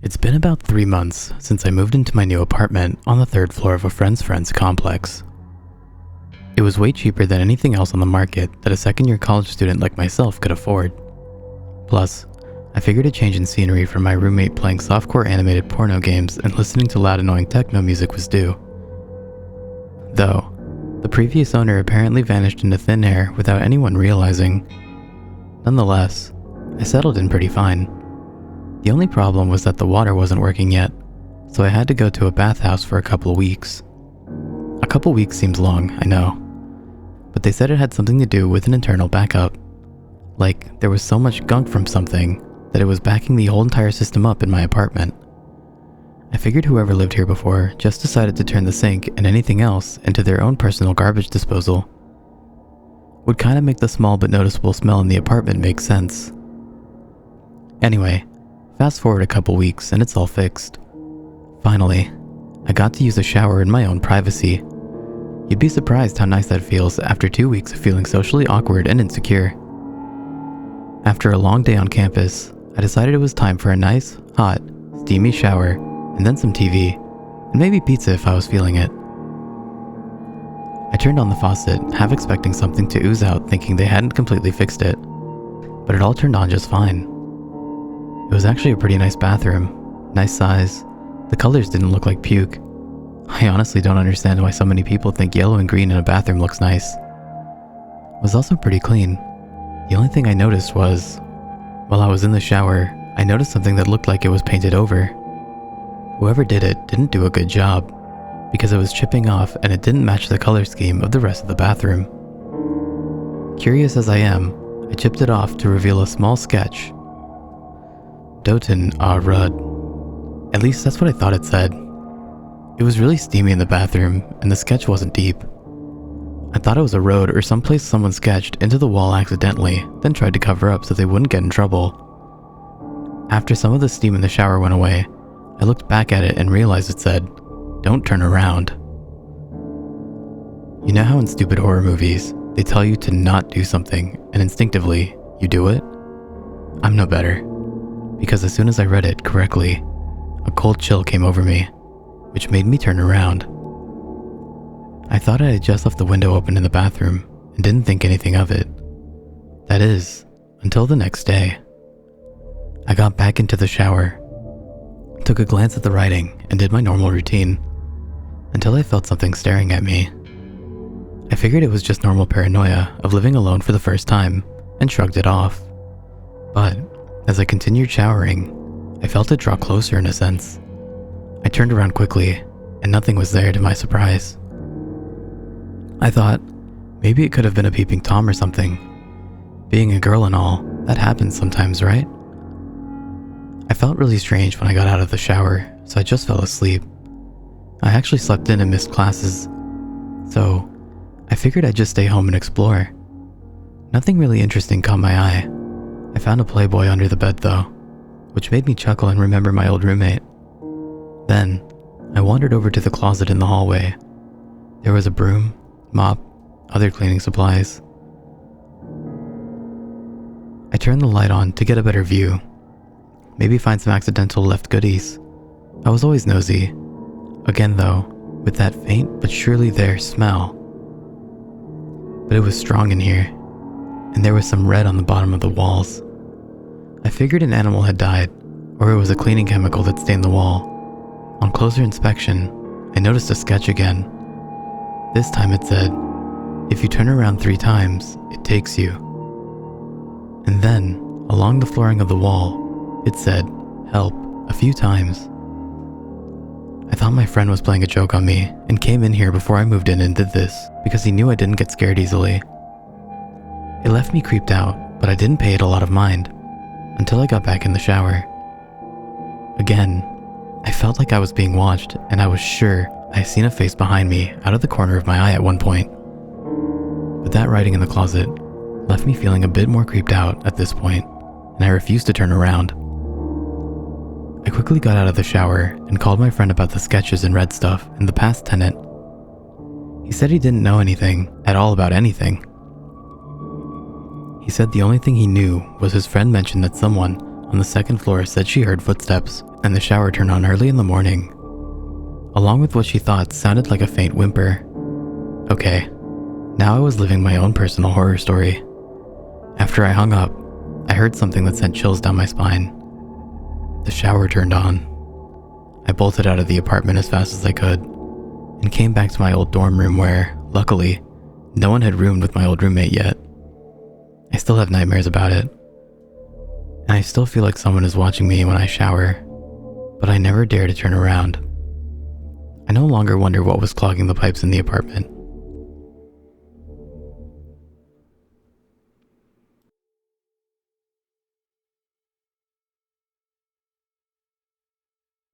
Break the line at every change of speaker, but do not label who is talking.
It's been about 3 months since I moved into my new apartment on the 3rd floor of a friend's complex. It was way cheaper than anything else on the market that a second-year college student like myself could afford. Plus, I figured a change in scenery from my roommate playing softcore animated porno games and listening to loud annoying techno music was due. Though, the previous owner apparently vanished into thin air without anyone realizing. Nonetheless, I settled in pretty fine. The only problem was that the water wasn't working yet, so I had to go to a bathhouse for a couple of weeks. A couple weeks seems long, I know, but they said it had something to do with an internal backup. Like, there was so much gunk from something that it was backing the whole entire system up in my apartment. I figured whoever lived here before just decided to turn the sink and anything else into their own personal garbage disposal. Would kind of make the small but noticeable smell in the apartment make sense. Anyway, fast forward a couple weeks and it's all fixed. Finally, I got to use a shower in my own privacy. You'd be surprised how nice that feels after 2 weeks of feeling socially awkward and insecure. After a long day on campus, I decided it was time for a nice, hot, steamy shower, and then some TV, and maybe pizza if I was feeling it. I turned on the faucet, half expecting something to ooze out thinking they hadn't completely fixed it, but it all turned on just fine. It was actually a pretty nice bathroom, nice size. The colors didn't look like puke. I honestly don't understand why so many people think yellow and green in a bathroom looks nice. It was also pretty clean. The only thing I noticed was, while I was in the shower, I noticed something that looked like it was painted over. Whoever did it didn't do a good job, because it was chipping off and it didn't match the color scheme of the rest of the bathroom. Curious as I am, I chipped it off to reveal a small sketch. Doten a Rud. At least that's what I thought it said. It was really steamy in the bathroom, and the sketch wasn't deep. I thought it was a road or someplace someone sketched into the wall accidentally, then tried to cover up so they wouldn't get in trouble. After some of the steam in the shower went away, I looked back at it and realized it said, "Don't turn around." You know how in stupid horror movies, they tell you to not do something, and instinctively, you do it? I'm no better, because as soon as I read it correctly, a cold chill came over me, which made me turn around. I thought I had just left the window open in the bathroom and didn't think anything of it. That is, until the next day. I got back into the shower, took a glance at the writing, and did my normal routine, until I felt something staring at me. I figured it was just normal paranoia of living alone for the first time, and shrugged it off. But, as I continued showering, I felt it draw closer in a sense. I turned around quickly, and nothing was there to my surprise. I thought, maybe it could have been a peeping Tom or something. Being a girl and all, that happens sometimes, right? I felt really strange when I got out of the shower, so I just fell asleep. I actually slept in and missed classes, so I figured I'd just stay home and explore. Nothing really interesting caught my eye. I found a Playboy under the bed though, which made me chuckle and remember my old roommate. Then, I wandered over to the closet in the hallway. There was a broom, mop, other cleaning supplies. I turned the light on to get a better view. Maybe find some accidental left goodies. I was always nosy. Again though, with that faint but surely there smell. But it was strong in here, and there was some red on the bottom of the walls. I figured an animal had died, or it was a cleaning chemical that stained the wall. On closer inspection, I noticed a sketch again. This time it said, "If you turn around 3 times, it takes you." And then, along the flooring of the wall, it said, "Help," a few times. I thought my friend was playing a joke on me and came in here before I moved in and did this because he knew I didn't get scared easily. It left me creeped out, but I didn't pay it a lot of mind until I got back in the shower. Again, I felt like I was being watched, and I was sure I had seen a face behind me out of the corner of my eye at one point. But that writing in the closet left me feeling a bit more creeped out at this point, and I refused to turn around. I quickly got out of the shower and called my friend about the sketches and red stuff and the past tenant. He said he didn't know anything at all about anything. He said the only thing he knew was his friend mentioned that someone on the second floor said she heard footsteps and the shower turned on early in the morning, along with what she thought sounded like a faint whimper. Okay, now I was living my own personal horror story. After I hung up, I heard something that sent chills down my spine. The shower turned on. I bolted out of the apartment as fast as I could and came back to my old dorm room where, luckily, no one had roomed with my old roommate yet. I still have nightmares about it, and I still feel like someone is watching me when I shower, but I never dare to turn around. I no longer wonder what was clogging the pipes in the apartment.